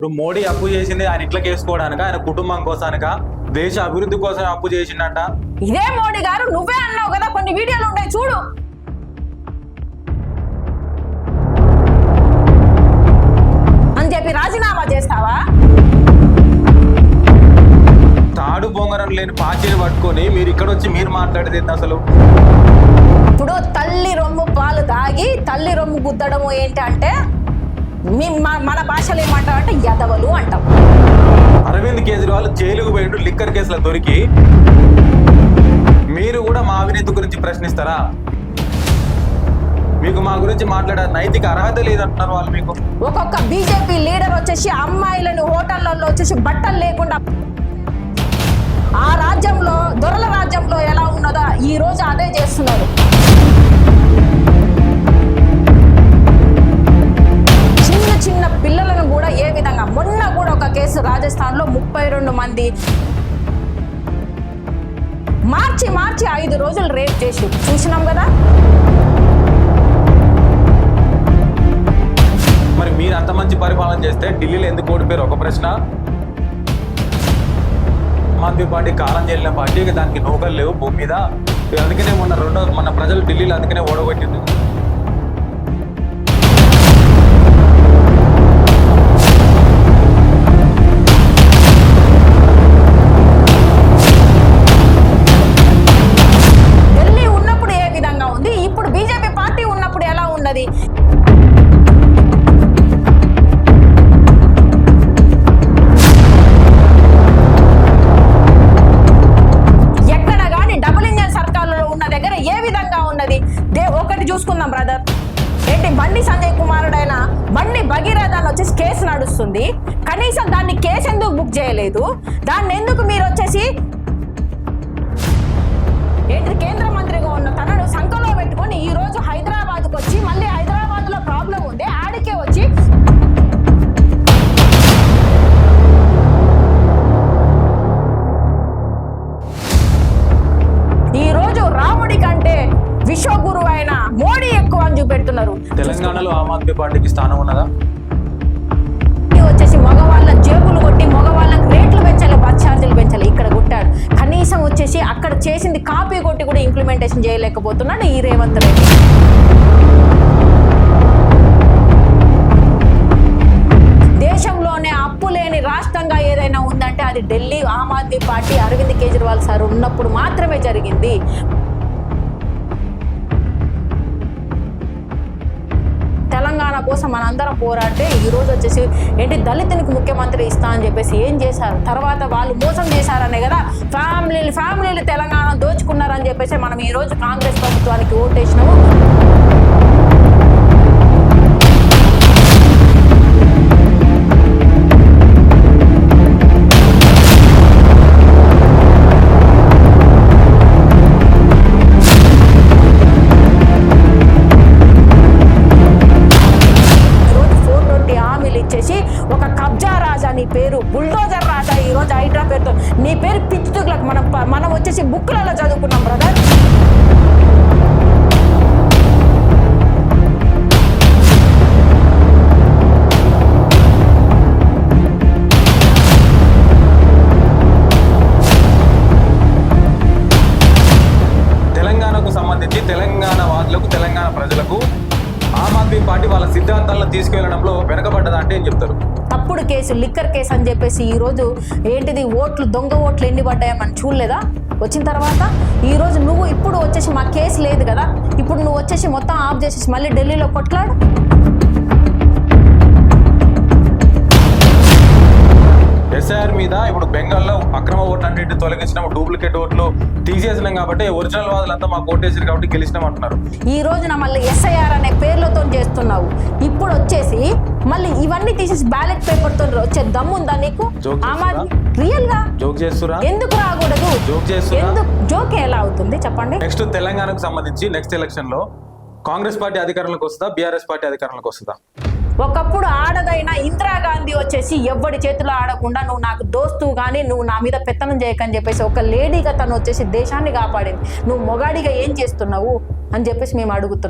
ఇప్పుడు మోడీ అప్పు చేసింది ఆయన ఇట్లా కేసుకోవడానిక, ఆయన కుటుంబం కోసానిక, దేశ అభివృద్ధి కోసం అప్పు చేసిండట. ఇదే మోడీ గారు నువ్వే అన్నావు కదా, కొన్ని వీడియోలు ఉన్నాయి చూడు. అని చెప్పి రాజీనామా చేస్తావా? తాడు బొంగరం లేని పార్టీని పట్టుకొని మీరు ఇక్కడ వచ్చి మీరు మాట్లాడేది అసలు. ఇప్పుడు తల్లి రొమ్ము పాలు తాగి తల్లి రొమ్ము గుద్దడము ఏంటి అంటే మన భాషలో ఏమంటాం అంటే యదవలు అంటాం. అరవింద్ కేజ్రీవాల్ జైలుకు పోయిండు లిక్కర్ కేసులో దొరికి, మీరు కూడా మా అవినీతి గురించి ప్రశ్నిస్తారా? మీకు మా గురించి మాట్లాడే నైతిక అర్హత లేదంటున్నారు వాళ్ళు. మీకు ఒక్కొక్క బీజేపీ లీడర్ వచ్చేసి అమ్మాయిలను హోటళ్లలో వచ్చేసి బట్టలు లేకుండా, ఆ రాజ్యంలో దొరల రాజ్యంలో ఎలా ఉన్నదో ఈ రోజు అదే చేస్తున్నారు. చిన్న చిన్న పిల్లలను కూడా ఏ విధంగా, మొన్న కూడా ఒక కేసు రాజస్థాన్ లో 32 మంది మార్చి 5 రోజులు రేప్ చేసి చూసినాం కదా. మరి మీరు అంత మంచి పరిపాలన చేస్తే ఢిల్లీలో ఎందుకు ఓడిపోయారు? ఒక ప్రశ్న. ఆమ్ ఆద్మీ పార్టీ కాలం చెల్లిన పార్టీకి దానికి నౌకలు లేవు భూమి మీద. అందుకనే మొన్న ప్రజలు ఢిల్లీలో అందుకనే ఓడగొట్టింది. ఢిల్లీ ఉన్నప్పుడు ఏ విధంగా ఉంది, ఇప్పుడు బీజేపీ పార్టీ ఉన్నప్పుడు ఎలా ఉన్నది? ఒకటి చూసుకుందాం బ్రదర్, ఏంటి బండి సంజయ్ కుమారుడైన బండి భగీరథ అని వచ్చేసి కేసు నడుస్తుంది. కనీసం దాన్ని కేసు ఎందుకు బుక్ చేయలేదు? దాన్ని ఎందుకు మీరు వచ్చేసి ఏంటి కేంద్ర మంత్రిగా ఉన్న తనను సంఖలో పెట్టుకొని ఈ రోజు హైదరాబాద్కు వచ్చి, మళ్ళీ హైదరాబాద్ లో ప్రాబ్లం ఉంది ఆడికే వచ్చి ఈ రోజు రాముడి కంటే విశ్వగురు అయిన మోడీ ఎక్కువ అని చూపెడుతున్నారు. తెలంగాణలో ఆమ్ ఆద్మీ పార్టీకి స్థానం ఉన్నదా? వచ్చేసి మగవాళ్ళ జేబులు కొట్టి మగవాళ్ళకి రేట్లు పెంచాలి, బస్ ఛార్జీలు పెంచాలి. ఇక్కడ కొట్టాడు. కనీసం వచ్చేసి అక్కడ చేసింది కాపీ కొట్టి కూడా ఇంప్లిమెంటేషన్ చేయలేకపోతున్నాడు ఈ రేవంత్ రెడ్డి. దేశంలోనే అప్పు లేని రాష్ట్రంగా ఏదైనా ఉందంటే అది ఢిల్లీ. ఆమ్ ఆద్మీ పార్టీ అరవింద్ కేజ్రీవాల్ సార్ ఉన్నప్పుడు మాత్రమే జరిగింది. తెలంగాణ కోసం మనందరం పోరాడితే ఈ రోజు వచ్చేసి ఏంటి దళితునికి ముఖ్యమంత్రి ఇస్తా అని చెప్పేసి ఏం చేశారు? తర్వాత వాళ్ళు మోసం చేశారనే కదా, ఫ్యామిలీలు తెలంగాణ దోచుకున్నారని చెప్పేసి మనం ఈ రోజు కాంగ్రెస్ ప్రభుత్వానికి ఓటేసినాము. ఒక కబ్జా రాజా నీ పేరు, బుల్డోజర్ రాజా ఈ రోజు హైడ్రా పేరుతో నీ పేరు పిచ్చుతులకు మనం వచ్చేసి బుక్లలో చదువుకున్నాం బ్రదర్. తెలంగాణకు సంబంధించి తెలంగాణ వాదులకు, తెలంగాణ ప్రజలకు ఆమ్ ఆద్మీ పార్టీ వాళ్ళ సిద్ధాంతాలను తీసుకెళ్లడంలో వెనకబడ్డదా అంటే ఏం చెప్తారు? తప్పుడు కేసు, లిక్కర్ కేసు అని చెప్పేసి ఈ రోజు ఏంటిది ఓట్లు, దొంగ ఓట్లు ఎన్ని పడ్డాయని చూడలేదా? వచ్చిన తర్వాత ఈ రోజు నువ్వు ఇప్పుడు వచ్చేసి మా కేసు లేదు కదా, ఇప్పుడు నువ్వు వచ్చేసి మొత్తం ఆఫ్ చేసేసి మళ్ళీ ఢిల్లీలో కొట్లాడు. ఎస్ఐఆర్ మీద ఇప్పుడు బెంగాల్లో అక్రమ ఓట్లు అన్నింటినీ తొలగించినాం, డూప్లికేట్ ఓట్లు తీసేసినాం కాబట్టి ఒరిజినల్ వాదులంతా మాకు ఓటేసారు కాబట్టి గెలిచినాం అంటున్నారు. ఈ రోజున మళ్ళీ ఎస్ఐఆర్ అనే పేర్లతో చేస్తున్నావు. ఇప్పుడు వచ్చేసి మళ్ళీ ఇవన్నీ తీసేసి బ్యాలెట్ పేపర్ తో వచ్చే దమ్ముందా నీకు? రియల్ గా జోక్ చేస్తురా? ఎందుకు రాకూడదు? జోక్ చేస్తురా? జోక్ ఎలా అవుతుంది చెప్పండి? నెక్స్ట్ తెలంగాణకు సంబంధించి నెక్స్ట్ ఎలక్షన్ లో కాంగ్రెస్ పార్టీ అధికారంలోకి వస్తుందా, బీఆర్ఎస్ పార్టీ అధికారంలోకి వస్తుందా? ఒకప్పుడు ఆడదైన ఇందిరాగాంధీ వచ్చేసి ఎవ్వడి చేతిలో ఆడకుండా నువ్వు నాకు దోస్తు కానీ నువ్వు నా మీద పెత్తనం చేయకని చెప్పేసి ఒక లేడీగా తను వచ్చేసి దేశాన్ని కాపాడింది. నువ్వు మొగాడిగా ఏం చేస్తున్నావు అని చెప్పేసి మేము అడుగుతున్నాం.